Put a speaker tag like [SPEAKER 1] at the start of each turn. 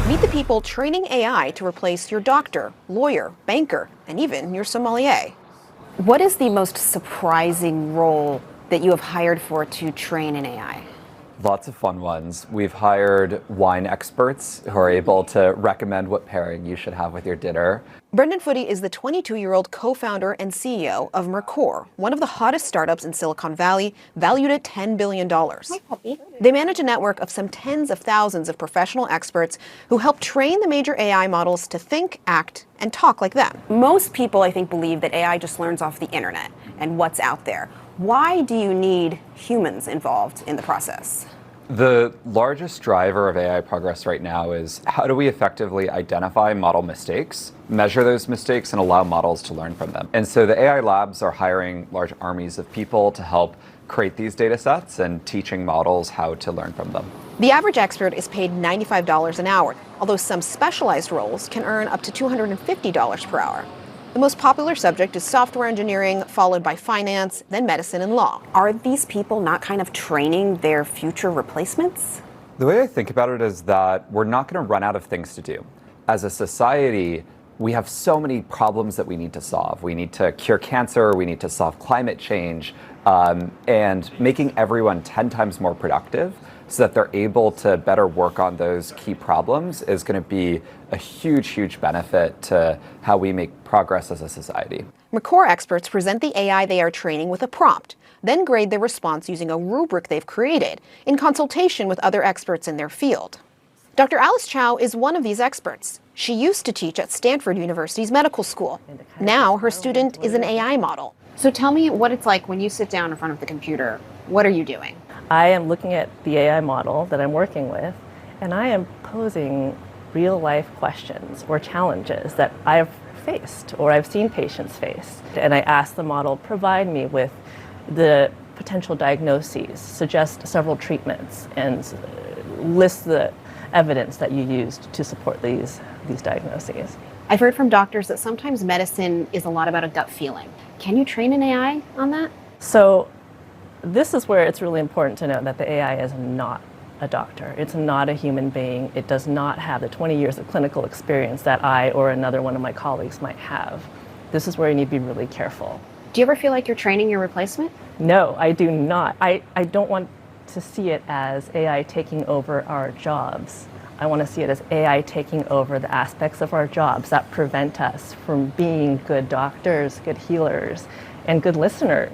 [SPEAKER 1] Meet the people training AI to replace your doctor, lawyer, banker, and even your sommelier. What is the most surprising role that you have hired for to train an AI?
[SPEAKER 2] Lots of fun ones. We've hired wine experts who are able to recommend what pairing you should have with your dinner.
[SPEAKER 1] Brendan Foote is the 22-year-old co-founder and CEO of Mercor, one of the hottest startups in Silicon Valley, valued at $10 billion. Hi, puppy. They manage a network of some tens of thousands of professional experts who help train the major AI models to think, act, and talk like them. Most people, I think, believe that AI just learns off the internet and what's out there. Why do you need humans involved in the process?
[SPEAKER 2] The largest driver of AI progress right now is how do we effectively identify model mistakes, measure those mistakes, and allow models to learn from them. And so the AI labs are hiring large armies of people to help create these data sets and teaching models how to learn from them. The average expert is paid $95 an hour, although some specialized roles can earn up to $250 per hour. The most popular subject is software engineering, followed by finance, then medicine and law. Are these people not kind of training their future replacements? The way I think about it is that we're not going to run out of things to do. As a society, we have so many problems that we need to solve. We need to cure cancer, we need to solve climate change, and making everyone 10 times more productive so that they're able to better work on those key problems is going to be a huge, huge benefit to how we make progress as a society. Mercor experts present the AI they are training with a prompt, then grade their response using a rubric they've created in consultation with other experts in their field. Dr. Alice Chow is one of these experts. She used to teach at Stanford University's medical school. Now her student is an AI model. So tell me what it's like when you sit down in front of the computer. What are you doing?
[SPEAKER 3] I am looking at the AI model that I'm working with, and I am posing real-life questions or challenges that I've faced or I've seen patients face. And I ask the model, provide me with the potential diagnoses, suggest several treatments, and list the evidence that you used to support these diagnoses.
[SPEAKER 1] I've heard from doctors that sometimes medicine is a lot about a gut feeling. Can you train an AI on that?
[SPEAKER 3] So this is where it's really important to know that the AI is not a doctor. It's not a human being. It does not have the 20 years of clinical experience that I or another one of my colleagues might have. This is where you need to be really careful.
[SPEAKER 1] Do you ever feel like you're training your replacement?
[SPEAKER 3] No, I do not. I don't want to see it as AI taking over our jobs. I want to see it as AI taking over the aspects of our jobs that prevent us from being good doctors, good healers, and good listeners.